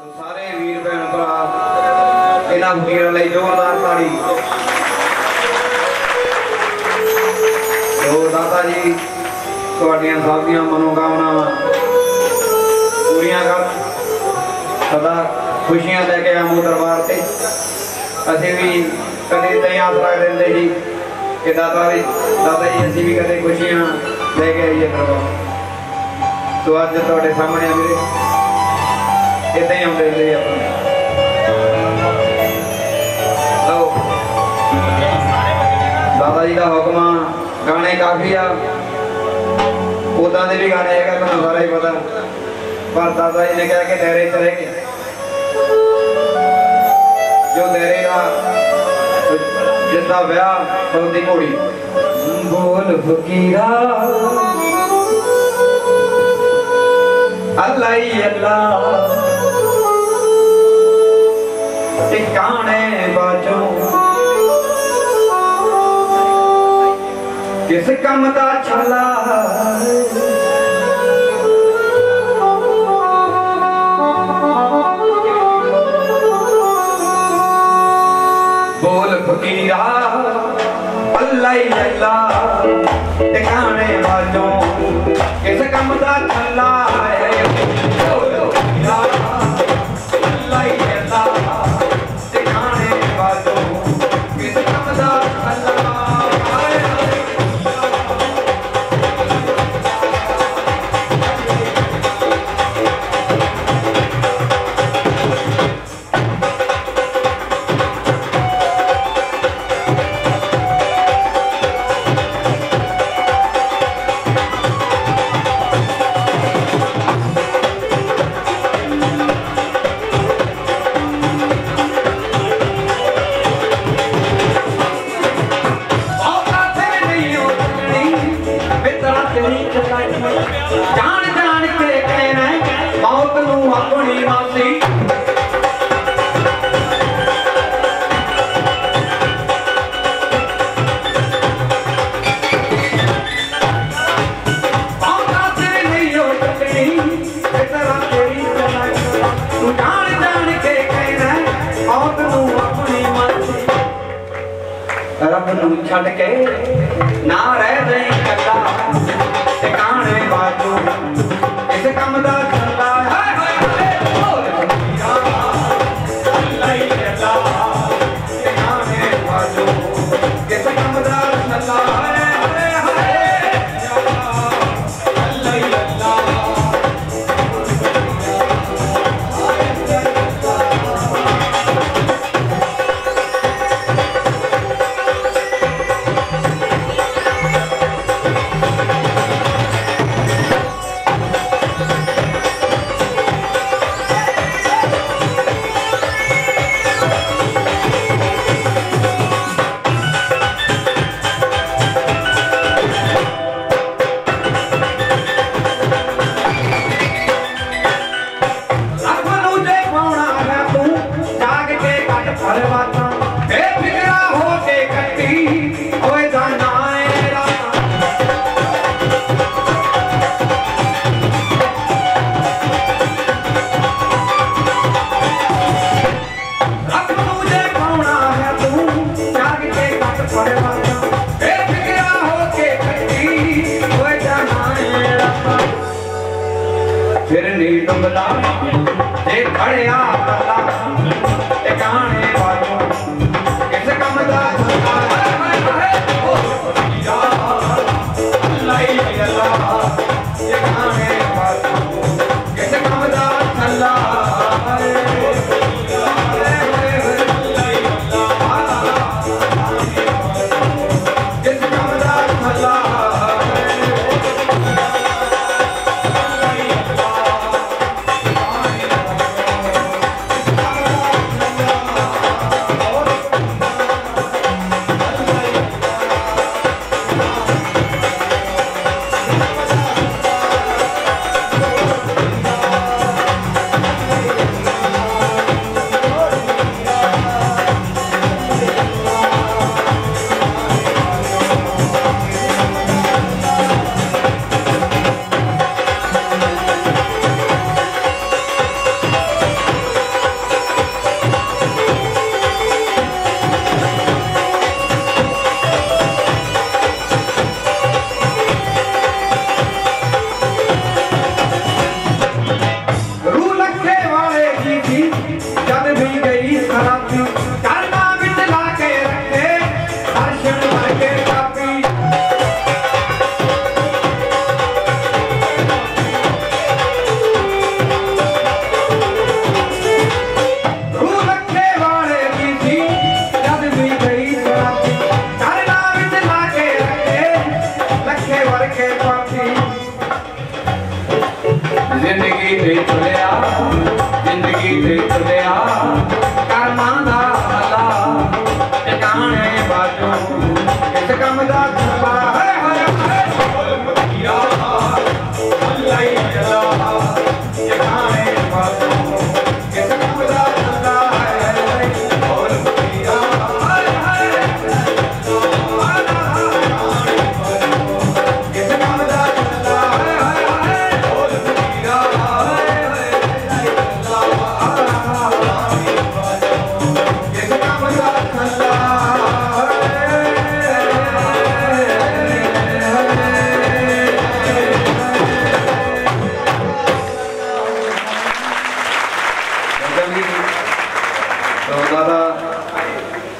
सारे वीर भैन भरा इन्हां वीरां लई जोरदार ताड़ी। तो दादा जी तुहाडियां सब दियां मनोकामनावां पूरियां कर, सदा खुशियां लैके आमो दरबार से। असीं भी कदे तई आसरा देंदे जी कि दादा जी असीं भी कदे खुशियां लैके आईए दरबार। तो अज तुहाडे सामने मेरे इदा ही आते रहे अपने दादा जी का हुक्म गाने काफी आ, उदा के भी गाने है मैं सारा ही पता, पर दादा जी ने कहा कि डेरे चले गए जो डेरे का जिसका ब्याह होती घोड़ी। बोल फकीरा अल्लाह ही अल्लाह टिकाने बाजो किस कम का छला बोल फकीरा अल्लाह ही अल्लाह टिकाने बाजो किस कम का छला जान जान के कहना मौत नू अपनी मासी रब नू छड़ के ना रह जाई कला टिकाने बाजू इस कम दा छला हाय हाय हाय बोल फकीरा अल्लाह ही अल्लाह टिकाने बाजू इस कम दा छला हाय हाय हाय अल्लाह ही अल्लाह फिर नी डुंगला ते खड़िया टिकाने बाजू किस कम दा छला हाय हाय हाय बोल फकीरा अल्लाह ही अल्लाह टिकाने बाजू किस कम दा छला हाय किस कम दा छला पापी करना बिच ला के रखे दर्शन करके कापी रू रखे वाले की थी जब भी गई शराबी करना बिच ला के रखे लखे वर के पापी जिंदगी दे चलिया कर्मां दा भला ठिकाने बाजो किस कम दा चला है बोल मकिया अल्लाह ही चला ठिकाने बाजो किस कम दा चला है बोल मकिया किस कम दा चला है बोल मकिया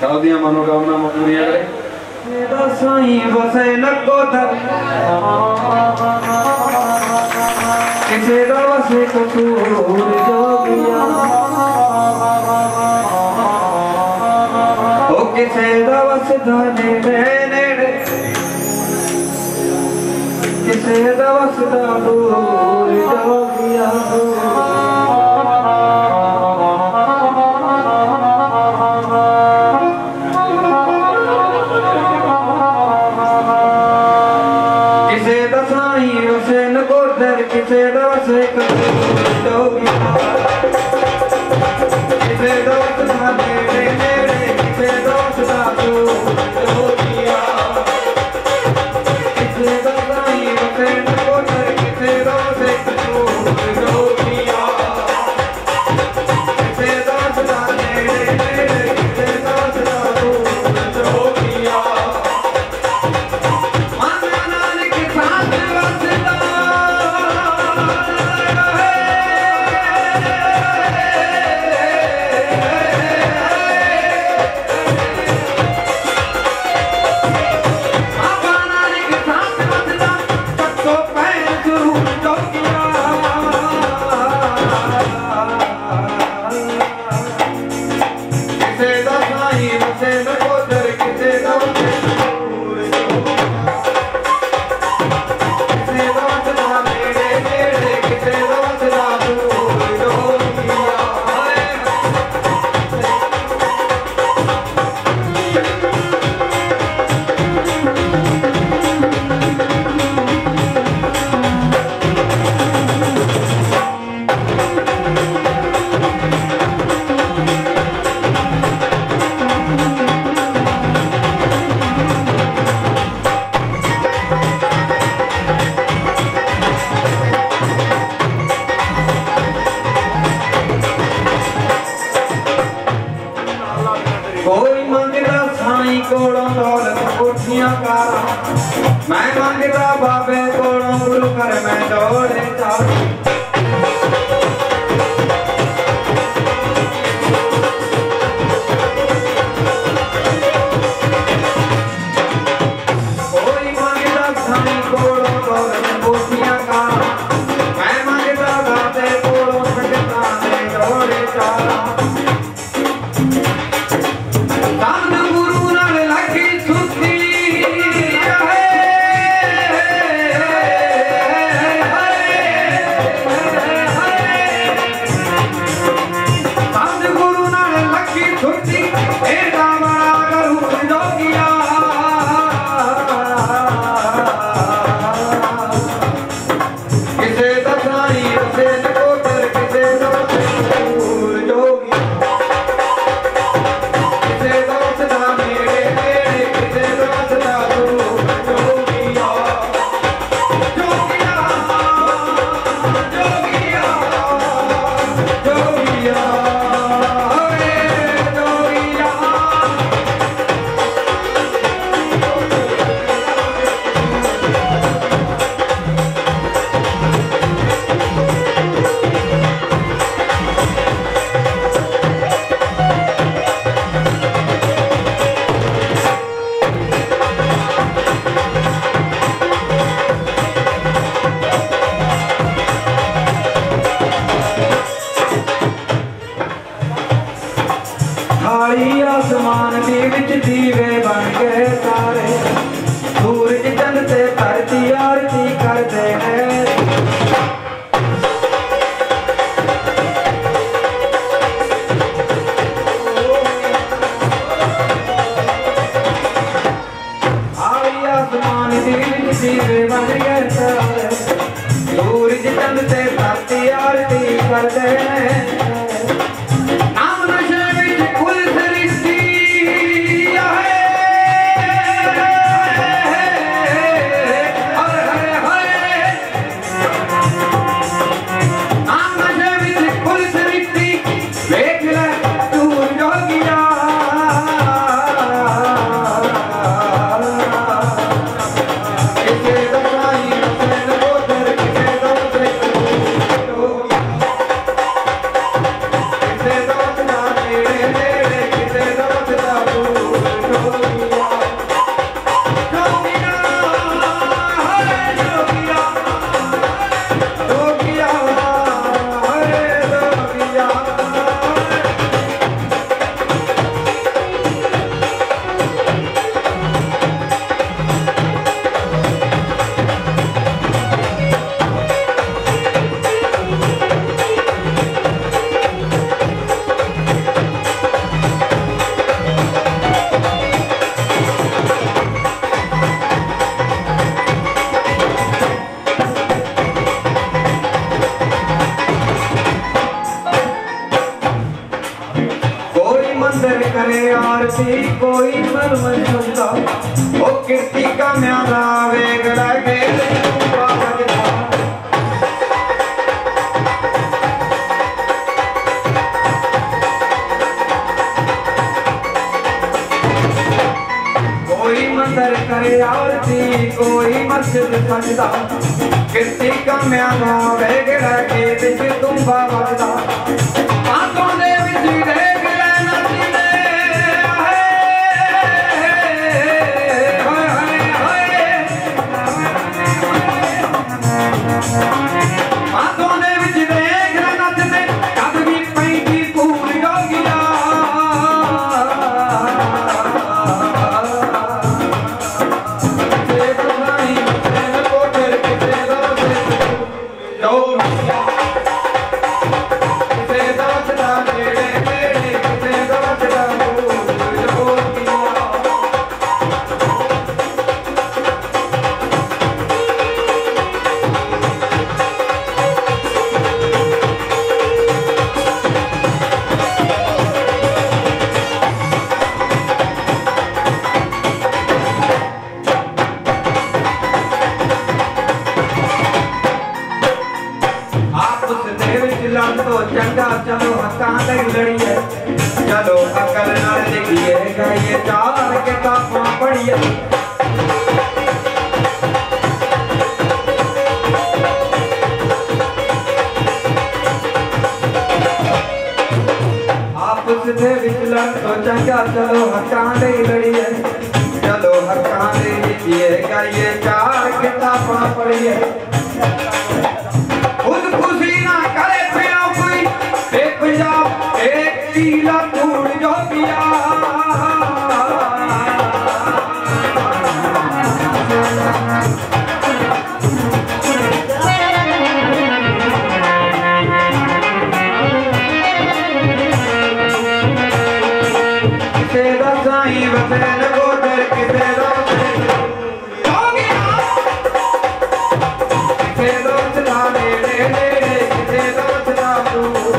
साउदिया मनोकामना पूरियां करे साईं बसे लगो दर किसे दा वसे कसूर जोगिया ओ किसे दा वस धाने नेड़े किसे दा वस दा दूर जोगिया किसे दोस्त जोगिया किसे दोस्त ना मेरे मेरे किसे दोस्त ना तू जोगिया किसे दोस्त नहीं बसे न कोटर किसे दोस्त तू जोगिया किसे दोस्त ना मेरे मेरे किसे दोस्त ना तू जोगिया माना नानक के साथ वसदा मैं मंगता बाबे कोलों गुरु कर मैं दौड़े चालू कोई मंगता साईं कोलों दौलत कोठियां का मैं मंगता बाबे कोलों संगता में दौड़े चालू खाली आसमान दी विच दीवे बन गए सारे सूरज चंद ते धरती आरती करते हैं दीवे बन गए सारे सूरज चंद से धरती आरती करते हैं नाम नशे विच खुल सृष्टि नाम नशे विच खुल सृष्टि वेख ले तू जोगिया करे आरती कोई मन मन सुनता ओ कीर्ति का म्याला वेगड़ा के कोई मंदिर करे आरती कोई मस्जिद सजदा कीर्ति का म्याला वेगड़ा के विच तुम्बा वजदा आंखों दे विच देख तो चंगा चलो हकां लई लड़िए चलो अकल नाल लिखिए गाइए चार किताबां पढ़िए आपस दे विच लड़ तो चंगा चलो हकां लई लड़िए चलो हकां लई लिखिए गाइए चार किताबां पढ़िए खुद खुशी ना करे पंजाब एक पीला धूड़ जो पिया किसे दा साईं वसैन गोदर किसे दा किसे दा चला नेड़े नेड़े किसे दा चला दूर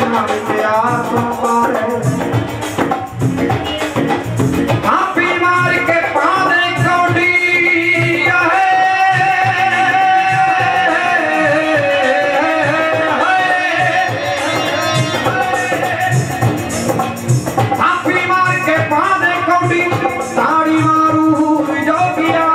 ना प्यार तो पारे थापी मार के पादे कौड़ी थापी मार के पादे कौड़ी ताड़ी मारू जो किया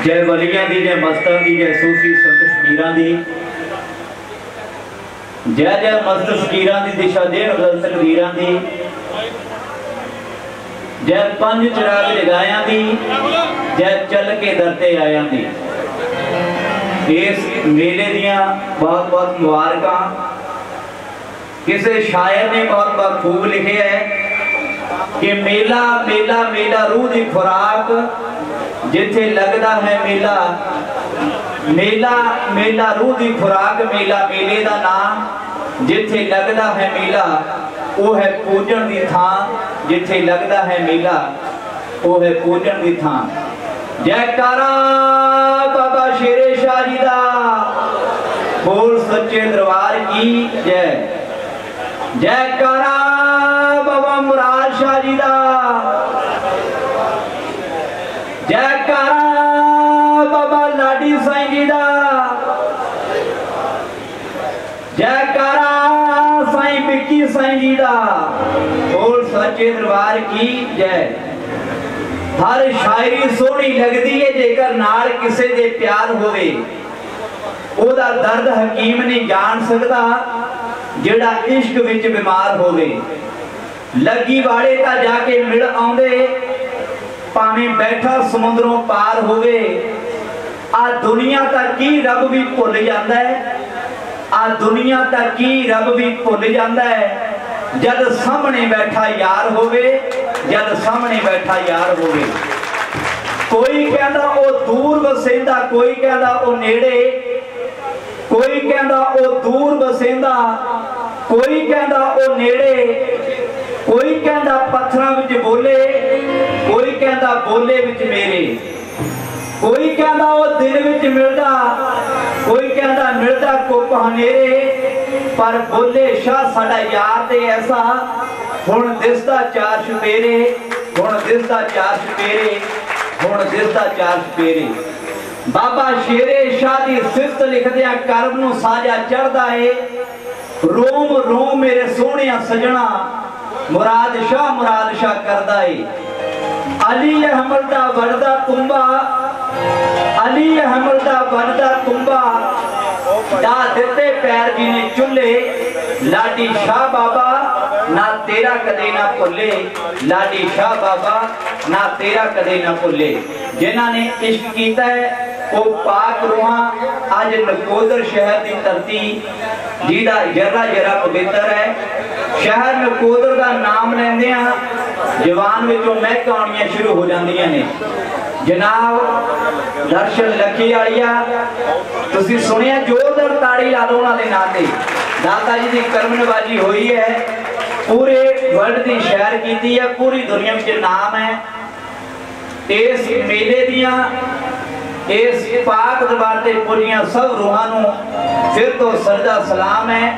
जय वलियां दी जय मस्तां दी जय सूफी संत फकीरां दी जय जय मस्त फकीरां दी दिशा दे अदल तकदीरां दी जय पंज चिराग जगायां दी जय चल के दरते आयां दी। इस मेले दियां बहुत बहुत मुबारकां। किसी शायर ने बहुत बहुत खूब लिखे है कि मेला मेला मेला रूह दी खुराक जिथे लगदा है मेला मेला मेला रूह दी खुराक मेला मेले दा नाम जिथे लगदा है मेला वो है पूजन दी थां जिथे लगदा है मेला वो है पूजन दी थां। जयकारा बाबा शेरे शाह जी दा बोल सच्चे दरबार की जय। जयकारा बाबा मुराद शाह जी दा जयकारा बाबा लाडी साईं जी दा जयकारा साईं बिक्की साईं जी दा बोल सच्चे दरबार की जय। हर शायरी सोहनी लगदी है जेकर नाल किसे दे प्यार होवे ओदा दर्द हकीम नहीं जान सकदा जेड़ा इश्क विच बीमार होवे। लगी वाले ता जाके मिल आउंदे भावें बैठा समुद्रों पार होवे। आ दुनिया तक की रब भी भुल जाता है आ दुनिया तक की रब भी भुल जाता है जद सामने बैठा यार होवे जद सामने बैठा यार होवे। कोई कहता वो दूर बसेंदा कोई कहता वो नेड़े कोई कहता वो दूर बसेंदा कोई कहता वो नेड़े कोई कहता पत्थरां विच बोले कोई कहता बोले विच मेरे कोई कहता वो दिन विच मिलदा कोई कहता मिलदा कुप हनेरे पर बोले शाह साडा यार ते ऐसा हुण दिसदा चार चुफेरे हुण दिसदा चार चुफेरे हुण दिसदा चार चुफेरे। बाबा शेरे शाह दी सिफत लिखदियां करम नूं साजा चढ़दा है रोम रोम मेरे सोहणिया सजना मुराद शाह करदा है। अली अहमद दा वरदा तुम्बा अली अहमद दा वरदा तुम्बा दा दिते पैर जी ने चुल्हे लाडी शाह बाबा ना तेरा कदे ना भुले लाडी शाह बाबा ना तेरा कदे ना भुले। जिन्हां ने इश्क कीता है वो पाक रूहां अज नकोदर शहर की धरती जिहदा जरा जरा पवित्र है। शहर नकोदर का नाम लेंदे जवान विचों महक आउणियां शुरू हो जांदियां ने। जनाब दर्शन लखी वालिया तुसीं सुनिया जोरदार ताड़ी ला दो उन्हां दे नाम ते। दाता जी की करमनबाजी हुई है पूरे वर्ल्ड की शहर की है पूरी दुनिया में नाम है। इस मेले दियां इस पाक दरबार ते पुजियां सब रूहां नूं फिर तो सजदा सलाम है।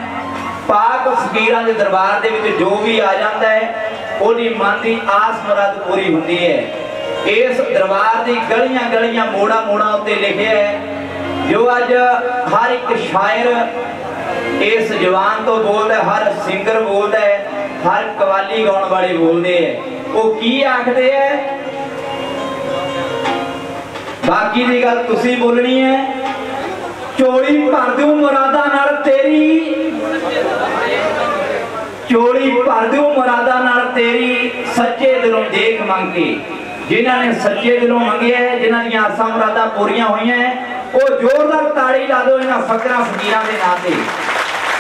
पाक फकीरां दे दरबार दे विच जो भी आ जाता है ओदी मन की आस मुराद पूरी हुंदी है। इस दरबार की गलियां गलियां मोड़ा मोड़ा उत्ते लिखे है जो अज हर एक शायर इस जवान तो बोलता है हर सिंगर बोलता है हर कवाली गाउण वाले बोलते हैं। वो की आखदे है। बाकी दी गल तुसी बोलनी है। चोली भर दूं मुरादा नाल तेरी, चोली भर दूं मुरादा नाल तेरी, सच्चे दिलों देख मंग के। जिन्होंने सच्चे दिलों मंगे है, जिन्हों दी आसां मुरादा पूरियां हुई हैं, वो जोरदार ताड़ी ला दो इन्हां फकरां फकीरां दे नां ते।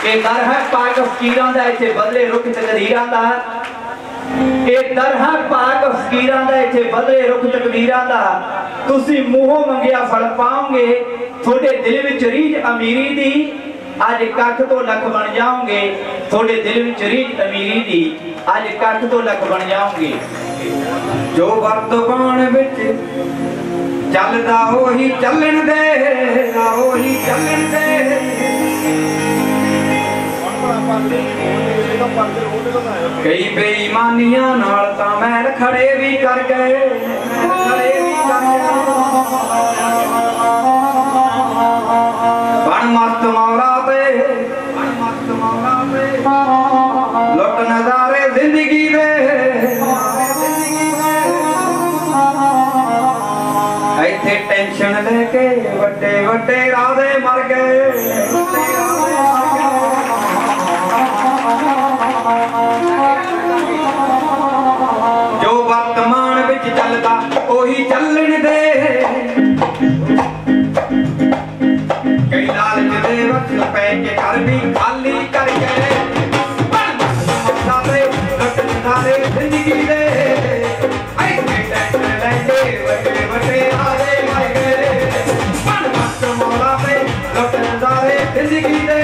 ये दर है पाक फकीरां दा, इत्थे बदले रुख तकदीरां दा। ये दर है पाक फकीरां दा, इत्थे बदले रुख तकदीरां दा। तुसी मूहों मंगिया फल पाओगे, थोड़े दिल विच रीझ अमीरी दी, अज कख तो लख बन जाओगे। थोड़े दिल विच रीझ अमीरी दी, अज कख तो लख बन जाओगे। जो वर्तमान विच चलदा ओही चलन दे, ओही चलन दे। कई बेईमानियां नाल तां मैल खड़े भी कर गए, खड़े भी कर गए। बन मस्त मौला ते, बन मस्त मौला ते, लुट नजारे जिंदगी दे। इत्थे टेंशन लेके वड्डे वड्डे राधे मर गए। जो वर्तमान विच चलदा ओही चलन दे। कई लालच दे वक्त पै के घर भी खाली कर गए। लुट नजारे जिंदगी दे। वड्डे वड्डे राधे मर गए। मन मस्त मौला पे लुट नजारे जिंदगी दे।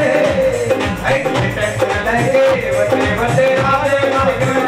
टेंशन लेके वड्डे वड्डे राधे मर गए।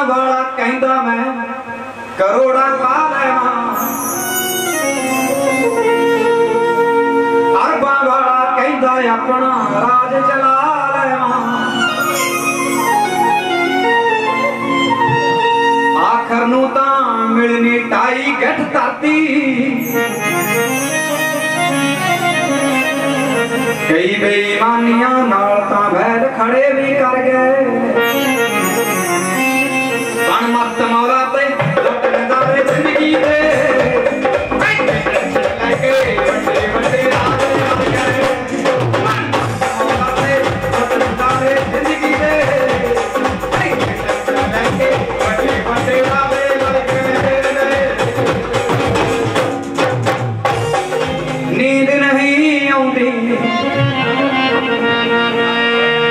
वाला कहंदा मैं करोड़ा पा लेवा। अरबां वाला कहंदा अपना राज चला लेवा। आखर नूं तां मिलनी ढाई गठ धरती। कई बेईमानियां नाल तां बैल खड़े भी कर गए। मस्त मौला पे लुट नजारे जिंदगी दे। लेके वड्डे वड्डे राधे मर गए। मस्त मौला पे लुट नजारे जिंदगी दे। लेके वड्डे वड्डे राधे मर गए। नींद नहीं आउंदी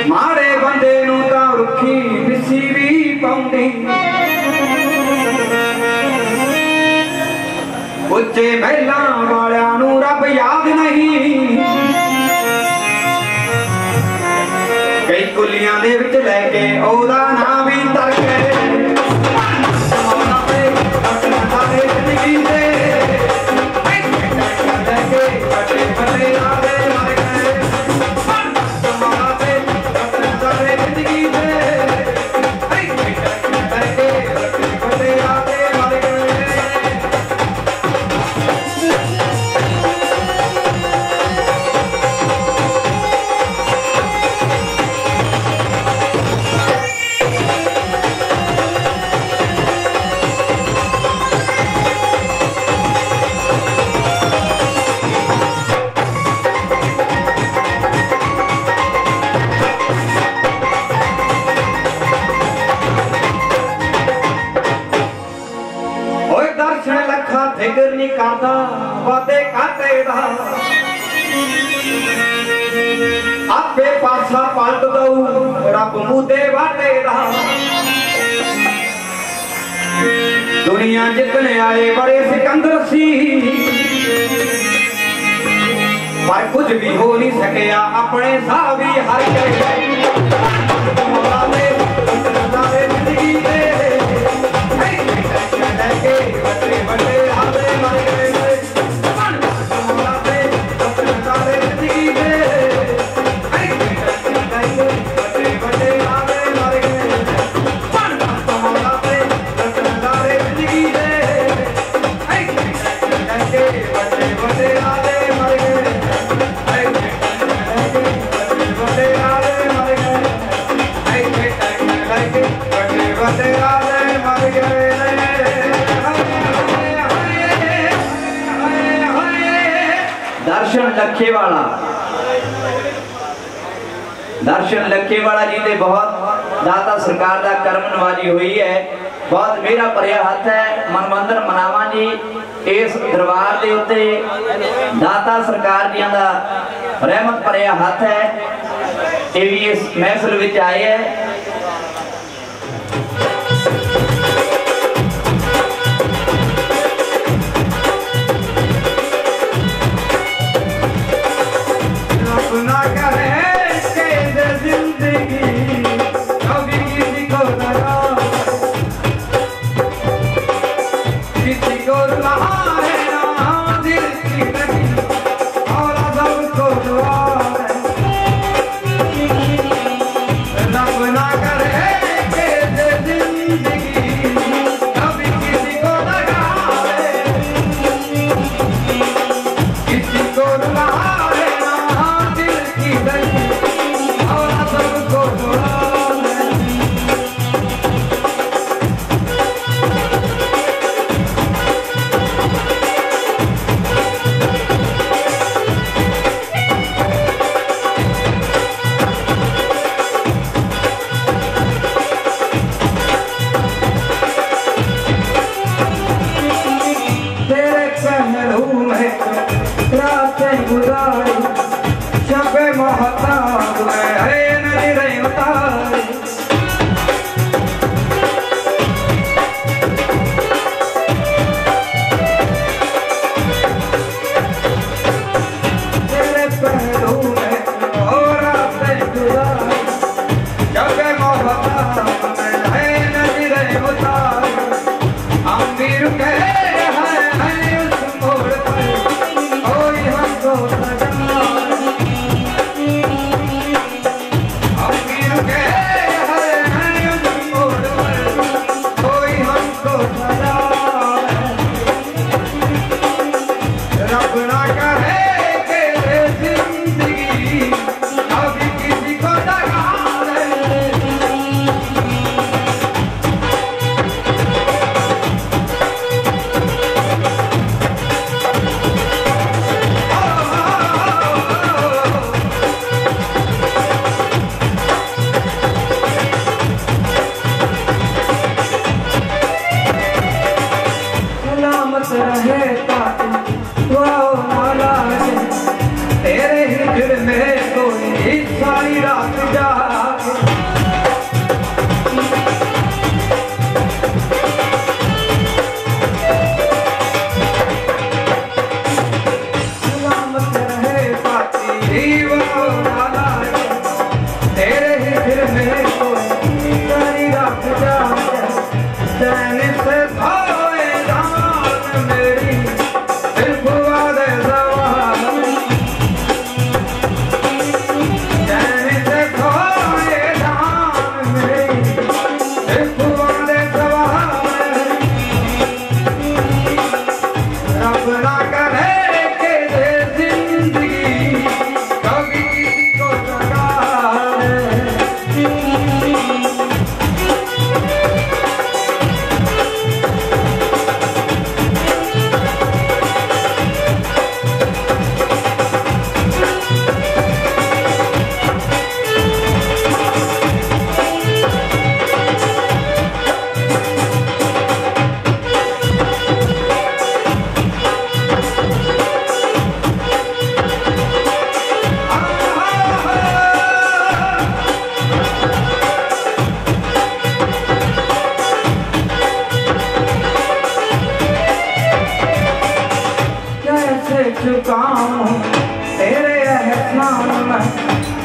माड़े बंदे नूं तां रुखी बिसी भी पाउंदी। उच्चे महला वालियां नूं रब याद नहीं। कई कुलियां दे विच लैके ओदा नाम भी तर गए। मौला पे लुट नजारे जिंदगी दे। लैके वड्डे वड्डे राधे मर गए। मौला पे लुट नजारे जिंदगी दे। लैके वड्डे वड्डे राधे मर गए। फिकर नहीं करता वादे काटे दा। आपे पासा पलट दऊ रब मुदे वाटे दा। दुनिया जितने आए बड़े सिकंदर सी, पर कुछ भी हो नहीं सकिया अपने साह भी हर गए। जिंदगी दे दर्शन लखेवाला जी ने बहुत दाता सरकार का करम नवाजी हुई है। बहुत मेरा भरिया हथ है मनमंदिर मनावा जी इस दरबार के उत्ते दाता सरकार जी का रहमत भरिया हथ है। ये भी इस महफिल विच आए है।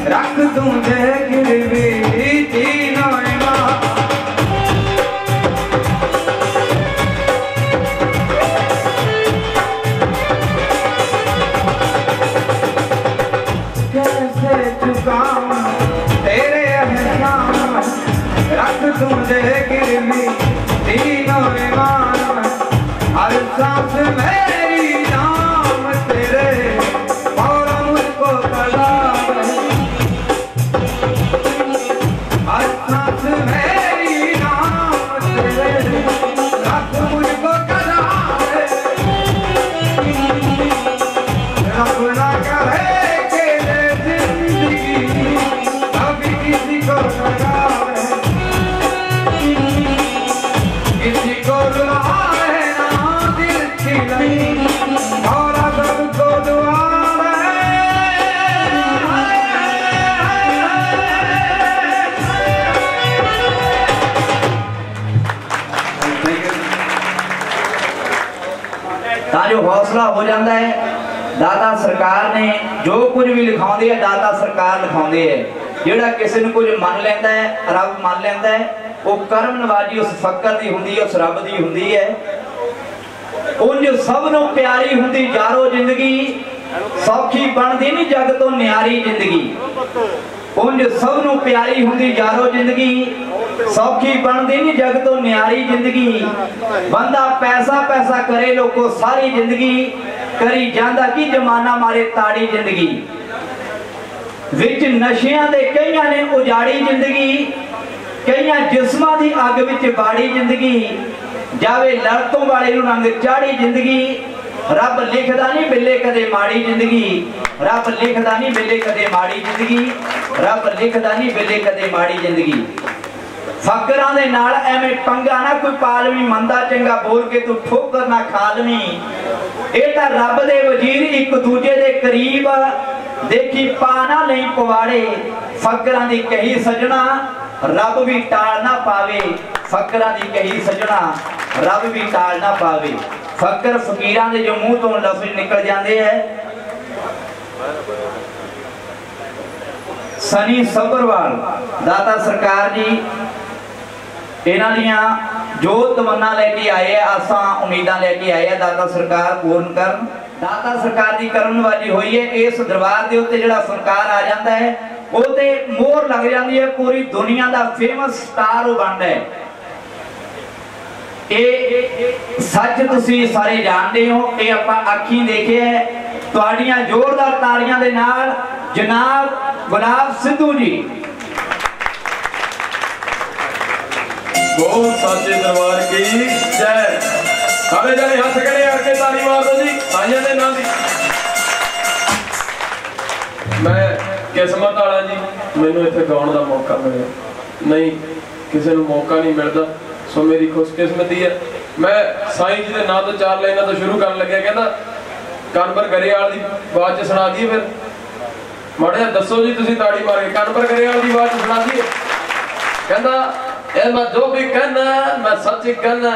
रख दूं जे गिरवी तीनों ਤਾਂ ਜੋ ਹੌਸਲਾ ਹੋ ਜਾਂਦਾ ਹੈ। ਦਾਤਾ ਸਰਕਾਰ ਨੇ ਜੋ कुछ भी लिखाਉਂਦੇ है दाता सरकार लिखाਉਂਦੇ है। ਜਿਹੜਾ ਕਿਸੇ ਨੂੰ ਕੁਝ ਮੰਨ ਲੈਂਦਾ ਹੈ ਰੱਬ ਮੰਨ ਲੈਂਦਾ ਹੈ, ਉਹ ਕਰਮ ਨਵਾਜੀ ਉਸ ਫਕਰ ਦੀ ਹੁੰਦੀ ਹੈ, ਉਸ ਰੱਬ ਦੀ ਹੁੰਦੀ ਹੈ। ਉਂਝ ਸਭ ਨੂੰ ਪਿਆਰੀ ਹੁੰਦੀ ਯਾਰੋ ਜ਼ਿੰਦਗੀ, ਸੌਖੀ ਬਣਦੀ ਨਹੀਂ ਜਗ ਤੋਂ ਨਿਆਰੀ ਜ਼ਿੰਦਗੀ। ਉਂਝ ਸਭ ਨੂੰ ਪਿਆਰੀ ਹੁੰਦੀ ਯਾਰੋ ਜ਼ਿੰਦਗੀ, सौखी बनती नहीं जग तो न्यारी जिंदगी। बंदा पैसा पैसा करे लोगों सारी जिंदगी, करी जांदा की जमाना मारे ताड़ी जिंदगी। विच नशियां दे कईयां ने उजाड़ी जिंदगी, कईयां जिस्मां दी अग विच बाड़ी जिंदगी। जावे लड़तों वाले नूं रंग चाड़ी जिंदगी। रब लिखदा नहीं बिल्ले कदे माड़ी जिंदगी, रब लिखदा नहीं बिल्ले कदे माड़ी जिंदगी, रब लिखदा नहीं बिल्ले कदे माड़ी जिंदगी। फकरां दे नाल एवें पंगा ना कोई पालवी, मंदा चंगा बोल के तू ठोकर ना खालवी। ये तां रब दे वजीर एक दूजे दे करीब, देखी पाना नहीं पवाड़े। फकरां दी कही सजना रब भी टाल ना पावे, फकरां दी कही सजना रब भी टाल ना पावे। फकर फकीरां दे जो मुंह तो लफ्ज निकल जाते हैं। सनी सब्रवाल दाता सरकार जी इन्हां दियां जो तमन्ना लेके आए है, आसा उम्मीदां लेके आए है, दाता सरकार पूर्ण करन। दाता सरकार दी करन वाली हुई है। इस दरबार दे उत्ते जिहड़ा फनकार आ जाता है वो ते मोहर लग जाती है, पूरी दुनिया दा फेमस स्टार वो बनता है। ये सच तुसी सारे जानते हो, ये आपां अखीं देखे है। तुहाड़ियां जोरदार तालियां दे नाल जनाब गुलाब सिद्धू जी। बोल साचे दरबार की जय। सारे जने हाथ खड़े करके ताली मार दो जी साइयां दे नाम दी। मैं किस्मत वाला जी, मैनू इत्थे गाउण दा मौका मिलिया, नहीं किसी नूं मौका नहीं मिलता, सो मेरी खुशकिस्मती है। मैं साईं जी के नाम तो 4 लाइनां तो शुरू कर लग्या, कहता कानपुर गरेवाल की आवाज़ च सुना दी। फिर माड़ा जिहा दसो जी तुसीं ताड़ी मार के, कानपुर गरेवाल की आवाज़ च सुना दी। कहता ए मैं जो भी कहना मैं सच कहना,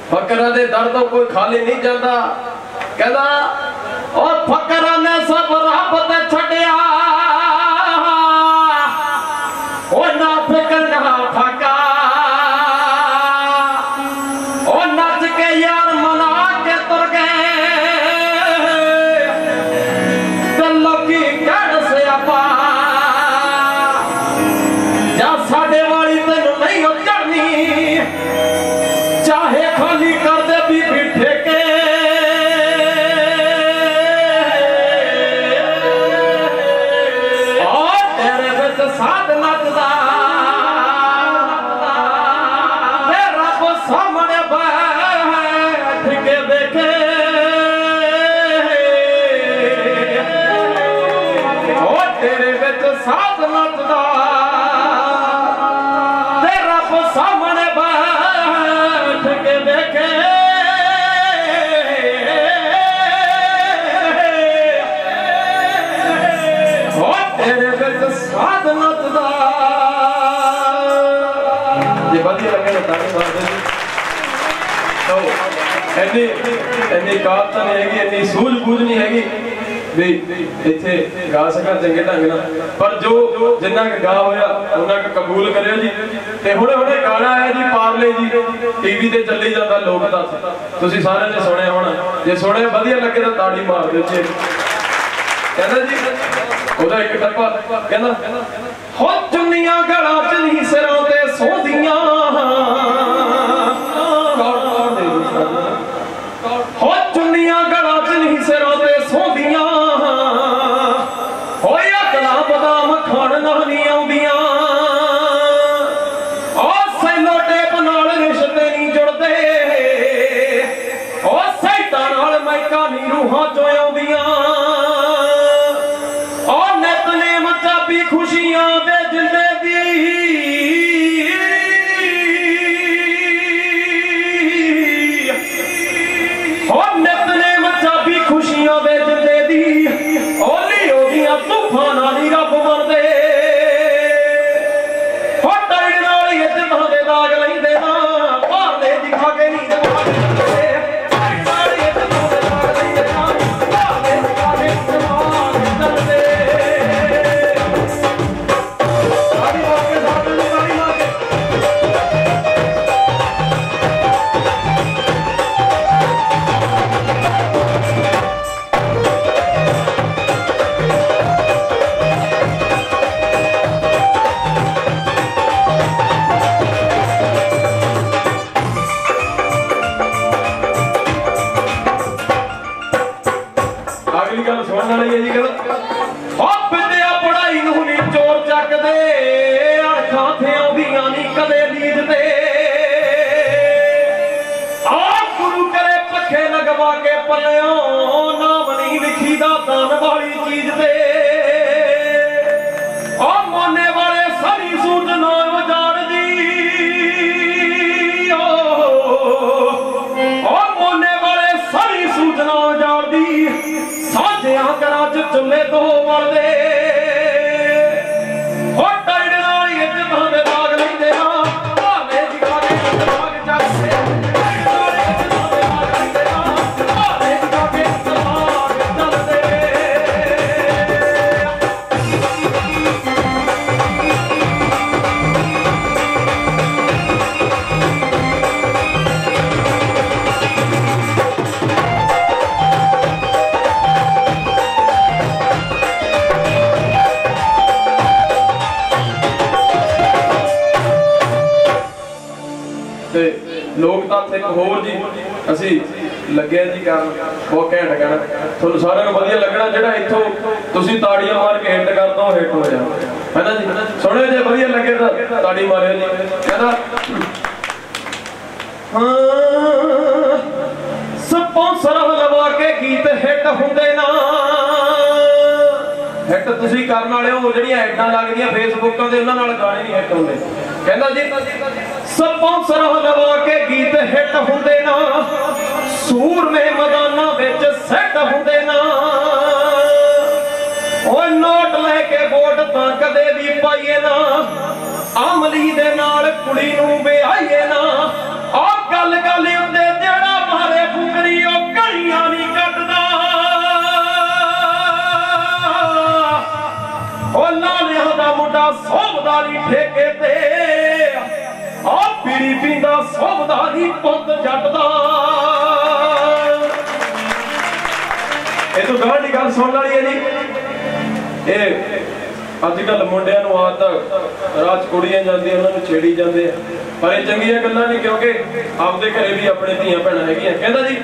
फकरां दे दर तो कोई खाली नहीं जाता। कहता और फकरां ने सब रब ते छड्डिया, ओ ना फिकर ना फका, ओ नच के यार मना के तुर गए, ते लोकी कड़ से आपा जा साडे वाली तेनू नहीं चढ़नी, चाहे खाली कर दे भी ठेके। और तेरे विच साध नचदा रब सामने बैठ के देखे। और तेरे विच साध नचदा सामने बैठ के देखे। तेरे विच साध नचदा जे वधिया लगे तो ताली मार दे। तो इन्नी काबत नहीं हैगी, इन्नी सूझ-बूझ नहीं हैगी भी इत्थे गा सकां चंगे ढंग नाल, पर जो जिन्ना क गा होया उन्ना क कबूल करियो जी। ते हुणे गाना आया जी पारले जी, टीवी ते चली जांदा लोक दस, तुसीं सारे ने सुणिया होना। जे सुणे वधिया लगे तो ताड़ी मार दिओ जी। कहंदा जी ओदा एक टप्पा कहंदा हो चुन्नियां गलां च नहीं सिरों ते सोंदियां, हो चुन्नियां गलां च नहीं सिरों ते सोंदियां, होया गला बदाम खाण नहीं आउंदियां, ओ सैलो टेप नाल रिश्ते नहीं जुड़दे, ओ सैटां नाल मैका नहीं रूहां चों आउंदियां, ओ नितनेम चाबी खुशियां दे जिंदे दी, ओ नितनेम चाबी खुशियां दे जिंदे दी, ओली ओदियां तूफान नहीं रब मरदे, हो टैण नाल इज्जतां दे दाग लैंदे ना, भाले दिखा के नहीं दवा दिंदे, टैण नाल इज्जतां सुनाने वाली है जी। कहता विद्या पढ़ाई नूं नी चोर चकदे, अणखां ते आउंदियां नी कदे लीजदे। आप गुरु करे पखे लगवा के पल्लियों, नाम नहीं लिखी दा दान वाली चीज दे। और मोने वाले सारी सूट ना उजाड़ दी, और मोने वाले सारी सूट ना उजाड़ दी। साझिया घरां च चुल्हे तो वलदे, और टाइड नाल इज्जतां दे दाग लैंदे आ, भावे जिगा के दाग चकदे। टाइड नाल इज्जतां दे दाग लैंदे आ, भावे जिगा के दाग चकदे। लोग तत्थ एक होर जी असी लगे जी कारण बहुत घैंट कहना थोड़ा सारे वधिया लगना जो इतों तुम ताड़ियां मार के हिट कर दो हिट हो जाओ है ना जी। सुने जे वधिया लगे तो ताड़ी मारे जी। कहता स्पॉन्सर लवा के गीत हिट होंदे ना, हिट तुसी करन वाले हो ਜਿਹੜੀਆਂ ਐਡਾਂ ਲੱਗਦੀਆਂ ਫੇਸਬੁੱਕਾਂ ਤੇ ਉਹਨਾਂ ਨਾਲ ਗਾਣੇ ਨਹੀਂ ਹਿੱਟ ਹੁੰਦੇ। ਕਹਿੰਦਾ ਜੀ स्पॉन्सर लवा के गीत हिट होंदे ना, सूरमे मैदानां विच सैट होंदे ना। ओए नोट लेके वोट तां कदे भी पाईए ना, आमली दे नाल कुड़ी नूं विआहीए ना। आ गल गल उंदे जेड़ा मारे फुकरी ओ घड़ियां नहीं कटदा। ओ लालियां दा मुंडा सोमदारी ठेके ते, पीड़ी पींदा सोमदारी पुत जट दा। ये तो गां दी गल सुनने वाली है जी। ये अजकल मुंडियां नूं आदत रात कुड़ियां जांदियां उन्हां नूं छेड़ी जांदे आ, पर ये चंगियां गल्लां नहीं क्योंकि आपदे घरे भी अपने धीआं भैणां हैगियां। कहंदा जी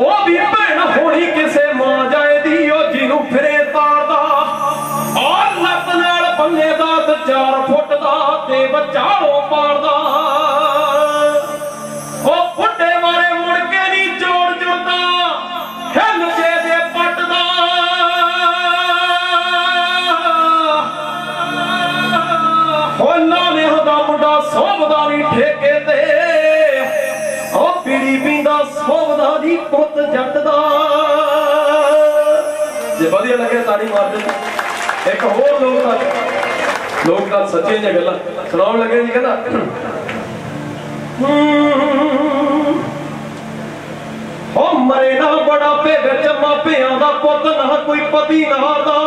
ओ भी भैण होणी किसे मां जाए दी, ओ जिन्नू फिरे तारदा। और लत नाल बल्ले दा ते 4 फुट दा ते बचाड़ो पारदा। ओ बुड्ढे मारे मुड़ के नहीं जोड़ जुड़दा, हिल जे दे पटदा। ओ लालियां दा मुंडा सोमदारी ठेके ते, ओ पीड़ी पींदा सोमदारी पुत जट दा। जे वधिया लगे ताड़ी मार दे। एक होर लोग सच्चियां जिहियां गल्लां सुणाउण लगे जी। कहंदा हो मरे ना बुढ़ापे विच मापियां दा पुत ना कोई पति नारदा।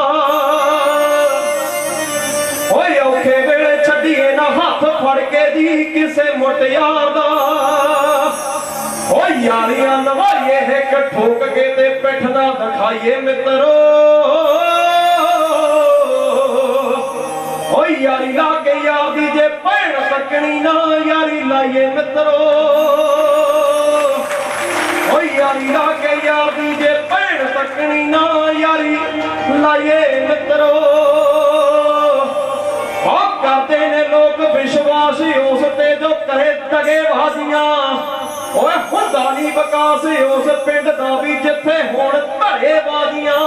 ओए औखे वेले छड्डीए ना हथ फड़ के जी किसे मुटियार दा। ओ यारियां नवाइए हिक ठोक के ते पिठ ना दिखाइए मित्रो। ओ यारी लागे यार दी जे भैण तकनी ना, यारी लाइए मित्रो। ओ यारी लागे यार दी जे भैण तकनी ना, यारी लाइए मित्रो। ओ करते ने लोग विश्वास उस ते जो करे दगेबाजियां। ओए हुंदा नहीं विकास उस पिंड दा भी जिथे हुण धड़ेबाजियां।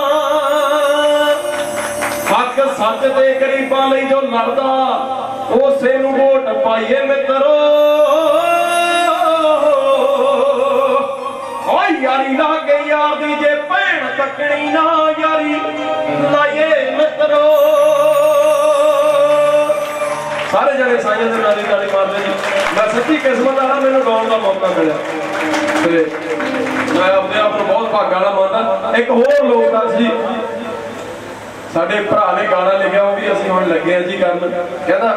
हक सच दे गरीबां लई जो लड़दा, उसे नूं वोट पाइए मित्रो। ओ यारी लागे यार दी जे भैण तकनी ना, यारी लाइए मित्रो। सारे जने साइयां दे नाल ताड़ी मारदे ने। मैं सच्ची किस्मत वाला मैनूं गाउण दा मौका मिलिया ते मैं अपने आप नूं बहुत भागा वाला मानदा। एक होर लोक दस जी साडे भरा ने गाना लिखिया वो भी असीं हुण लगे जी करन। कहंदा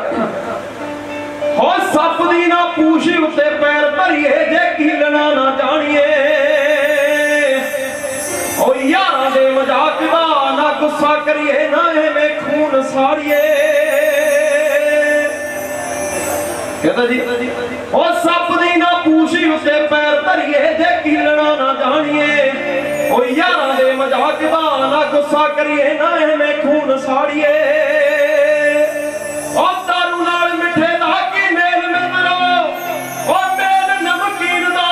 हो सप दी ना पूछ उत्ते पैर धरीए जे कीलना ना जाणीए। ओ यारां दे मजाक दा ना गुस्सा करिए ना एवें खून साड़िए। कहता जी ओ सप दी ना पूछ उत्ते पैर धरीए जे कीलना ना जाणीए। ओ यारां दे मजाक दा ना गुस्सा करिए ना एवें खून साड़िए ओ दारू नाल मिठे दा की मेल मित्रो ओ मेल नमकीन दा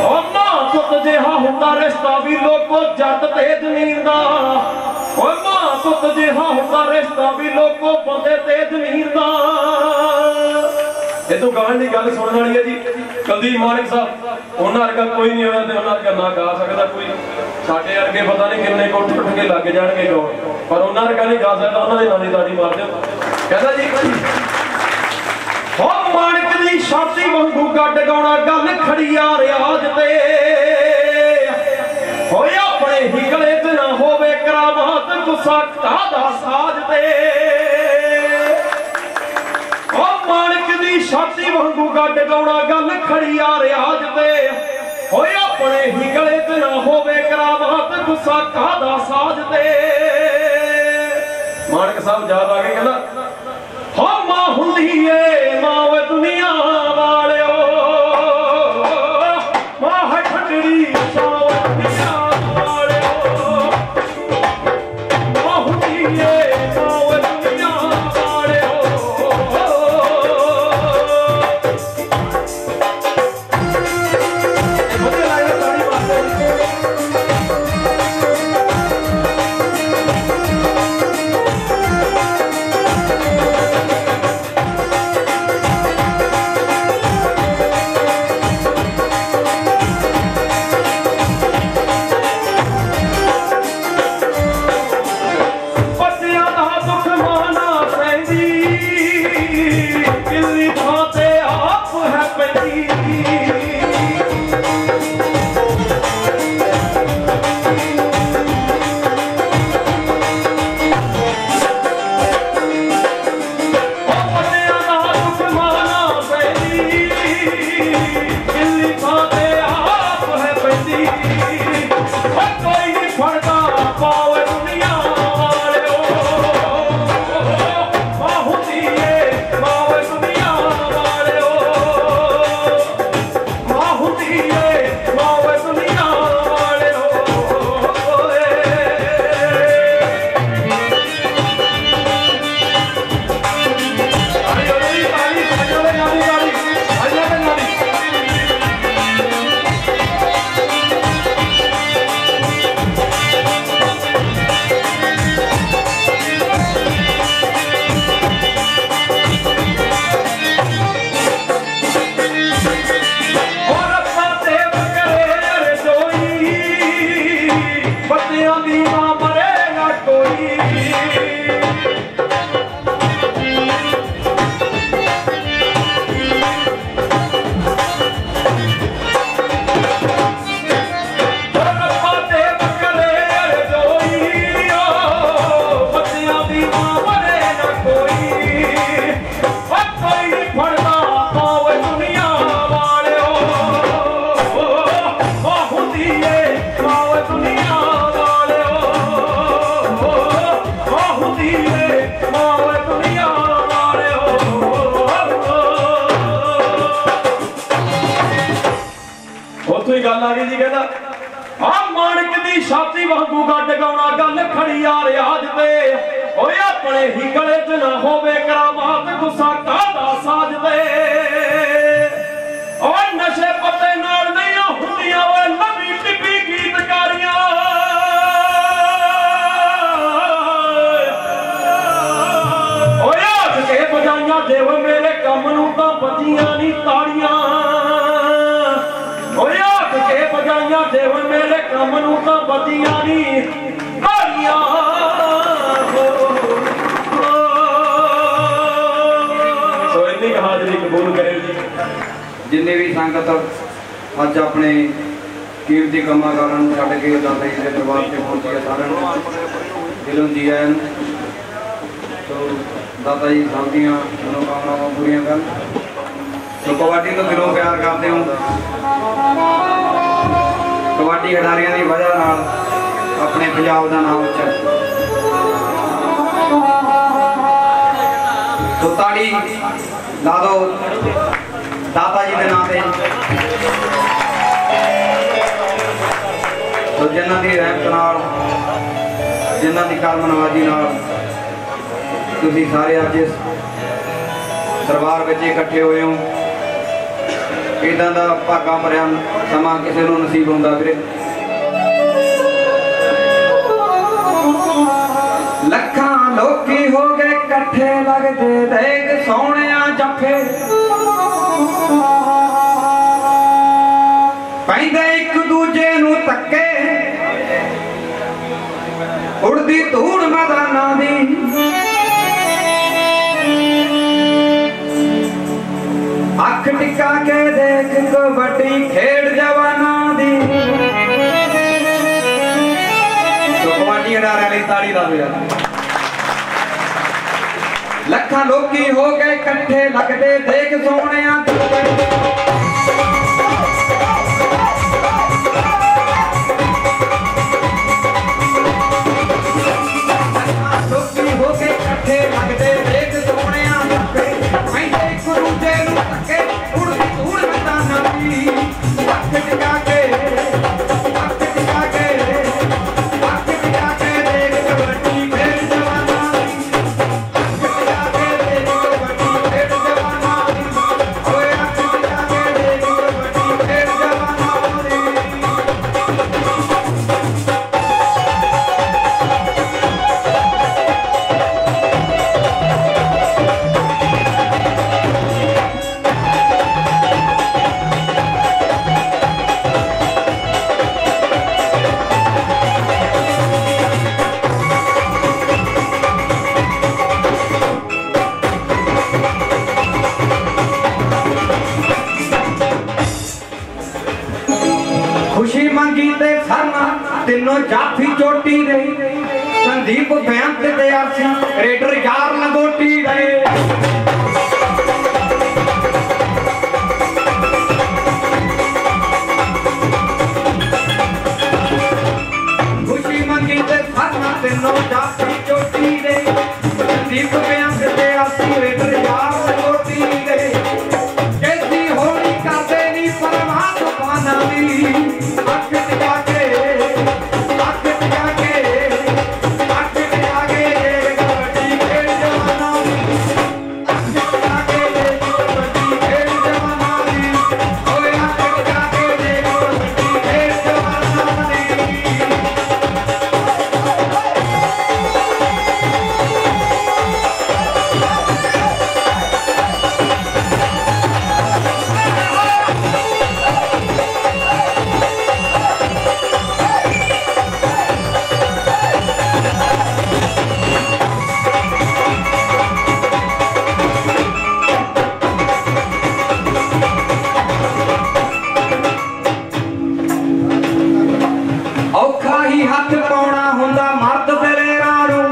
ओ मां पुत जिहा हुंदा रिश्ता भी लोगो जट ते जमीन दा ओ मां पुत जिहा हुंदा रिश्ता भी लोगो बंदे ते जमीन दा ये तो गाने की गल सुनने वाली है जी कुलदीप मानक साहब उन्होंने वर्गा कोई नहीं होया ते उन्होंने वर्गा ना गा सकता कोई साडे वर्गे पता नहीं किन्ने कोठ उठ के लग जाणगे गाउण पर उन्होंने वर्गा नहीं गा सकता उन्होंने नानी ताड़ी मार दिओ कहंदा जी हो मानक दी छाती वांगू गड्ड गाउणा गल खड़ी आ रियाज ते होए अपने ही गले च ना होवे करामात गुस्सा कादा साज ते मानक दी छाती वांगू गड्ड गाउणा गल खड़ी आ रियाज ते होए अपने ही गले च ना होवे करामात गुस्सा कादा साज ते मानक साहब याद आ गए कहंदा हो मां हुंदी ए मां वे दुनिया वालिओ मां है ठंडड़ी साव दुनिया वालिओ मां हुंदी ए मां वे दुनिया वालिओ गल आ गई जी कहता आ मानक दी छाती वांगू गड्ड गाउणा गल खड़ी आ रियाज ते ओए अपने ही गले च ना होवे करामात गुस्सा कादा साज ते ओए नशे पत्ते नाल नहीं हुंदियां ओए नवी टिप्पी गीतकारियां ओए हस के बजाइयां देव मेरे कम नूं तां बजियां नहीं ताड़ियां के बजाइयां देव मेरे कम नूं तां बजियां नहीं ताड़ियां सो इन्नी हाजरी कबूल करे जी जिन्ने भी संगत अज अपने कीमती कमां कारां छड्ड के दाता जी के दरबार से पहुंची है सारिआं दिलों जी आयन तो दाता जी सब दियां मनोकामनावां पूरीआं कर तो कबड्डी तो दिलों प्यार करते हो कबड्डी खिडारियों की वजह नाल अपने पंजाब का नाम उच्चा तो ताड़ी ला दो दाता जी के नाम से तो जिन्हों की रहमत नाल जिन्हों की करम नवाजी नाल तुसीं सारे अज इस दरबार में इकट्ठे हुए हो। इदां दा भागा भरिया समा किसी को नसीब होंदा वीरे। लखां लोकी हो गए कट्ठे लगदे देख सोहणिया जफे पैंदे एक दूजे नूं तक्के उड़दी धूड़ मैदानां दी अख टिका के देख कबड्डी खेड जवानां दी। तो कबड्डी खिडारियां लई ताड़ी ला दो यार। लखां लोकी हो गए कट्ठे लगदे देख सोहणिया जफे तीनों जाफी चोटी रही संदीप बेंत दयासी रेडर यार लगोटी रहे। खुशी मंगी ते फरमा तीनों जाफी चोटी रही संदीप बेंत दयासी रेडर यार लगोटी रहे। कैसी होली करदे नी परमात्मा दी अख टिका के हथ पाउणा हुंदा मर्द दलेरा नूं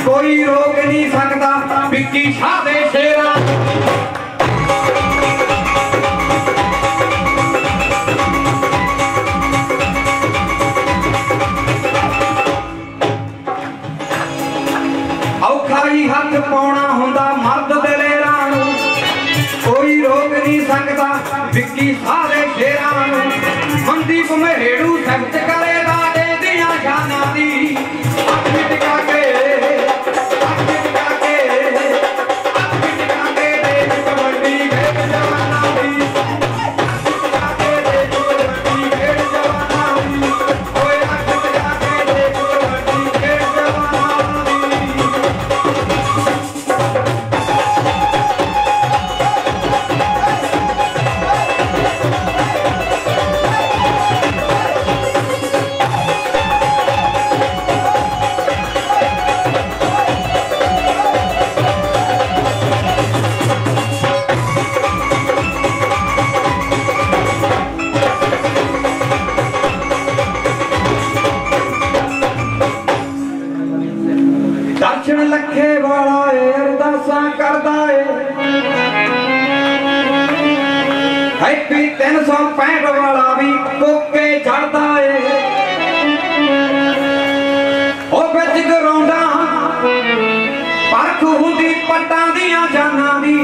कोई रोक नहीं सकदा विक्की शाह दे शेरा। औखा ही हथ पाउणा हुंदा मर्द दलेरा नूं कोई रोक नहीं सकदा विक्की शाह दे शेरा नूं। मंदी घुमेड़ू सख्त करे दर्शन लखे वाला अरदासा करदा हैप्पी 365 वाला भी कोके चढ़दा ओ बिच गराउंडा परख हुंदी पट्टां दियां जानां दी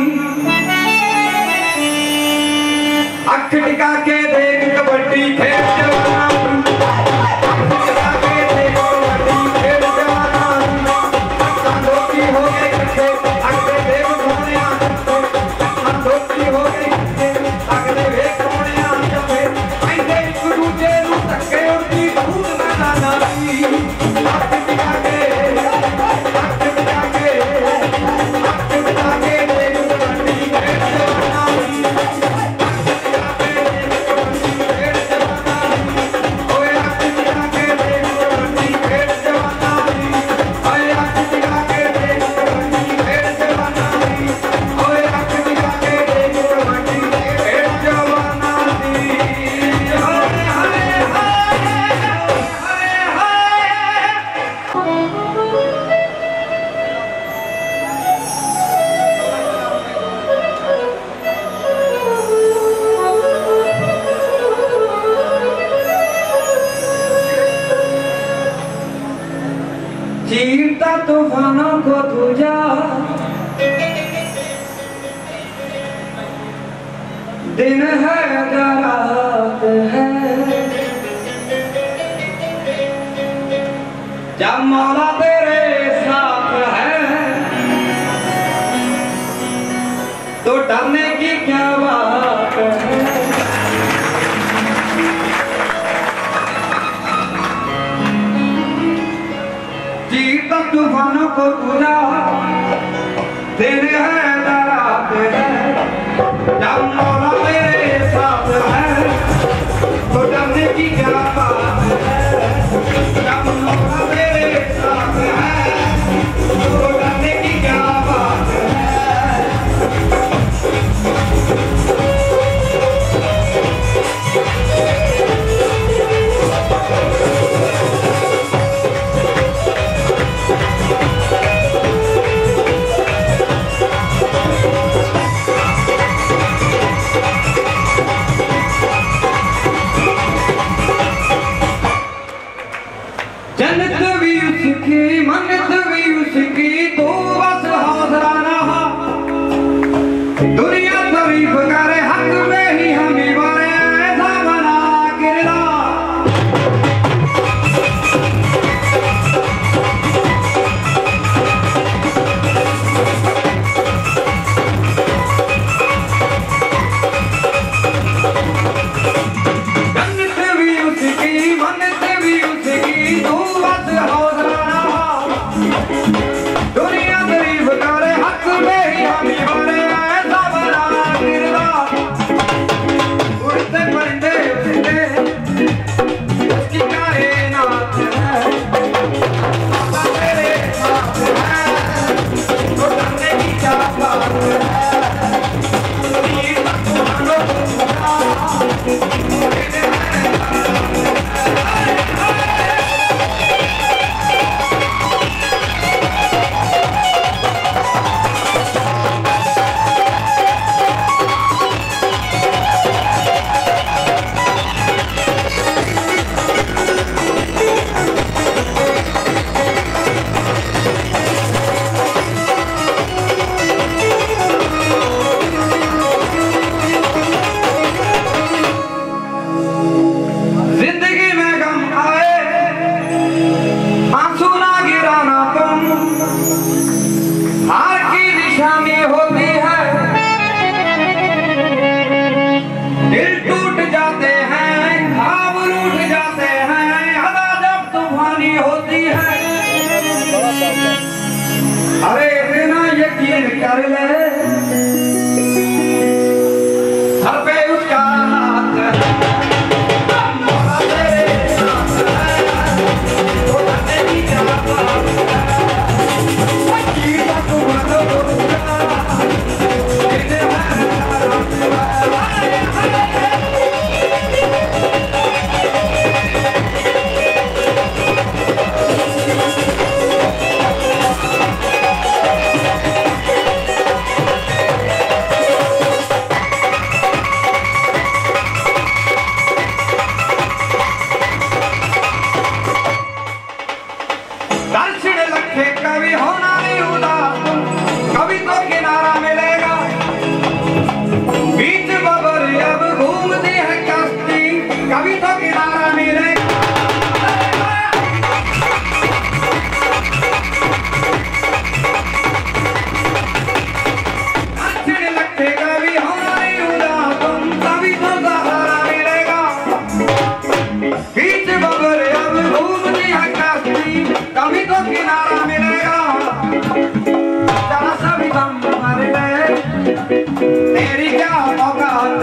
दिन है या रात है, जब मौला तेरे साथ है तो डरने की क्या बात है। जीत तूफानों को पूरा दिन है या रात है, जब मौला तेरे साथ है तो डरने की क्या बात है। जब मौला तेरे साथ है तो डरने की क्या बात है। जन्नत भी उसकी, मन्नत भी उसकी, तू बस हौसला रहा। दुनिया तारीफ करे, हक में ही हमें बने ऐसा बना गिरला। जन्नत भी उसकी, मन्नत भी उसकी, तू बस हौसला रहा। दुनिया तारीफ करे, हक में ही हमें बने ऐसा बना गिरला। उड़ते परिंदे उड़ते उसकी कायनात है, मौला तेरे साथ है तो डरने की क्या बात है। जीत तूफानों को पूरा दिन है या जिंदगी में गम आए आंसू ना गिराना तुम, हार की निशानी होती है। दिल टूट जाते हैं, ख्वाब रूठ जाते हैं, हवा जब तूफानी होती है। अरे इतना यकीन कर ले, सर पे उसका हाथ है, मौला तेरे साथ है तो डरने की क्या बात है। जीत तूफानों को पूरा दिन है या रात है। दर्शन लखे कभी होना नहीं उदास, कभी तो किनारा मिलेगा। बीच बबर अब घूमती है कश्ती, कभी तो किनारा मिलेगा। दर्शन लखे कभी होना नहीं उदास, कभी तो सहारा मिलेगा। बीच बबर अब घूमती है कश्ती, कभी तो किनारा मिलेगा। जरा सा भी दम मार ले, तेरी क्या औकात